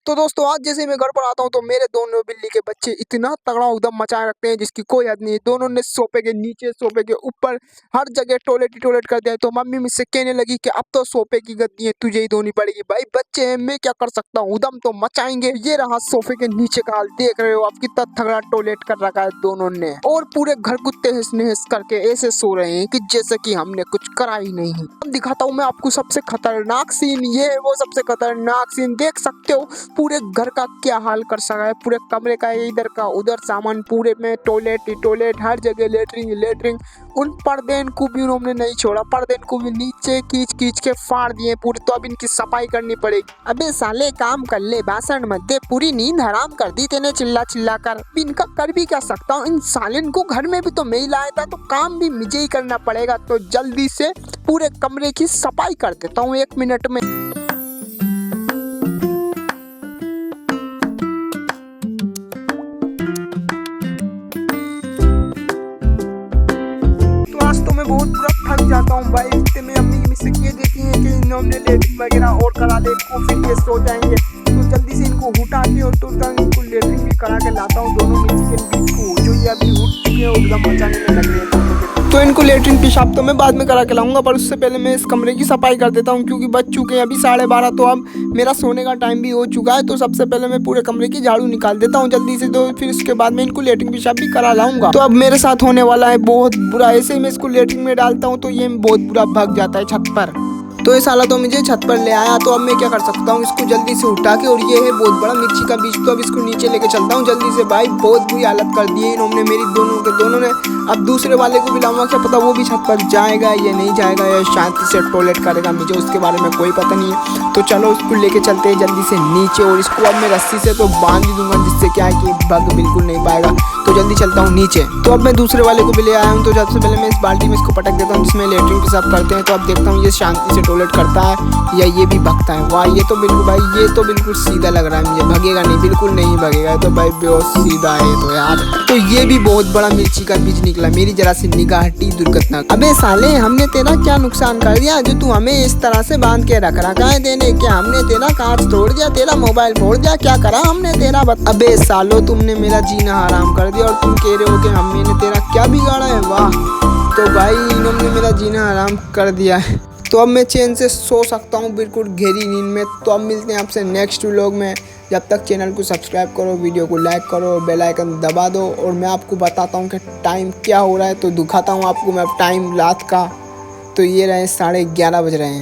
तो दोस्तों आज जैसे मैं घर पर आता हूँ तो मेरे दोनों बिल्ली के बच्चे इतना तगड़ा उधम मचाए रखते हैं जिसकी कोई हद नहीं। दोनों ने सोफे के नीचे, सोफे के ऊपर, हर जगह टॉयलेट ही टॉयलेट कर दिया। तो मम्मी मुझसे कहने लगी कि अब तो सोफे की गद्दी है तुझे ही धोनी पड़ेगी। भाई बच्चे हैं, मैं क्या कर सकता हूँ, उधम तो मचाएंगे। ये रहा सोफे के नीचे का हाल, देख रहे हो आप कितना तगड़ा टॉयलेट कर रखा है दोनों ने। और पूरे घर कुत्ते हिस निहिस करके ऐसे सो रहे हैं कि जैसे कि हमने कुछ करा ही नहीं। अब दिखाता हूँ मैं आपको सबसे खतरनाक सीन। ये है वो सबसे खतरनाक सीन, देख सकते हो पूरे घर का क्या हाल कर सका है। पूरे कमरे का इधर का उधर सामान, पूरे में टॉयलेट ही टॉयलेट, हर जगह लेटरिन ही लेटरिन। उन पर्दे को भी उन्होंने नहीं छोड़ा, पर्दे को भी नीचे खींच खींच के फाड़ दिए पूरे। तो अब इनकी सफाई करनी पड़ेगी। अबे साले काम कर ले, भाषण मत दे, पूरी नींद हराम कर दी तेने चिल्ला चिल्ला कर। इनका कर भी क्या सकता हूँ, इन सालिन को घर में भी तो मैं ही लाया था, तो काम भी मुझे ही करना पड़ेगा। तो जल्दी से पूरे कमरे की सफाई कर देता हूँ 1 मिनट में। आज तो मैं बहुत बुरा थक जाता हूँ भाई। इतने में अम्मी मुझसे ये देखी है कि इन्होंने लेटरिन वगैरह और करा दे इनको, फिर ये सो जाएंगे। तो जल्दी से इनको उठा के और तुरंत इनको लेटरिन भी करा के लाता हूँ। दोनों मिलकर के बीच को जो ये अभी उठ चुके हैं उधम मचाने में लग रहे हैं। तो इनको लेटरिन पेशाब तो मैं बाद में करा के लाऊंगा, पर उससे पहले मैं इस कमरे की सफाई कर देता हूँ क्योंकि बज चुके हैं अभी 12:30। तो अब मेरा सोने का टाइम भी हो चुका है। तो सबसे पहले मैं पूरे कमरे की झाड़ू निकाल देता हूँ जल्दी से। तो फिर उसके बाद मैं इनको लेटरिन पेशाब भी करा लाऊंगा। तो अब मेरे साथ होने वाला है बहुत बुरा। ऐसे ही मैं इसको लेटरिन में डालता हूँ तो ये बहुत बुरा भाग जाता है छत पर। तो ये साला तो मुझे छत पर ले आया। तो अब मैं क्या कर सकता हूँ, इसको जल्दी से उठा के, और ये है बहुत बड़ा मिर्ची का बीज, तो अब इसको नीचे लेके चलता हूँ जल्दी से। भाई बहुत बुरी हालत कर दी है इन्होंने मेरी दोनों ने। अब दूसरे वाले को भी लाऊंगा, क्या पता वो भी छत पर जाएगा या नहीं जाएगा, या शांति से टॉयलेट करेगा, मुझे उसके बारे में कोई पता नहीं है। तो चलो उसको लेके चलते हैं जल्दी से नीचे, और इसको अब मैं रस्सी से तो बांध ही दूंगा जिससे क्या है कि बग बिल्कुल नहीं पाएगा। तो जल्दी चलता हूँ नीचे। तो अब मैं दूसरे वाले को भी ले आया हूँ। तो सबसे पहले मैं इस बाल्टी में इसको पटक देता हूँ जिसमें लेटरिन पेशाब करते हैं। तो अब देखता हूँ ये शांति से टॉयलेट करता है या ये भी भगता है। वाह, ये तो बिल्कुल भाई, ये तो बिल्कुल सीधा लग रहा है मुझे, भगेगा नहीं, बिल्कुल नहीं भगेगा। तो भाई बहुत सीधा है तो यार। तो ये भी बहुत बड़ा मिर्ची का बीज निकला, मेरी जरा सी निगाह हटी दुर्घटना। अबे साले, हमने तेरा क्या नुकसान कर दिया जो तू हमें इस तरह से बांध के रख रखा है? देने क्या हमने तेरा कांच तोड़ दिया, तेरा मोबाइल फोड़ दिया, क्या करा हमने तेरा? अबे सालो, तुमने मेरा जीना हराम कर दिया और तुम कह रहे हो कि हमने तेरा क्या बिगाड़ा है? वाह, तो भाई इन्होंने मेरा जीना हराम कर दिया है। तो अब मैं चैन से सो सकता हूँ बिल्कुल गहरी नींद में। तो अब मिलते हैं आपसे नेक्स्ट व्लॉग में। जब तक चैनल को सब्सक्राइब करो, वीडियो को लाइक करो, बेल आइकन दबा दो। और मैं आपको बताता हूँ कि टाइम क्या हो रहा है। तो दिखाता हूँ आपको मैं टाइम रात का। तो ये रहे 11:30 बज रहे हैं।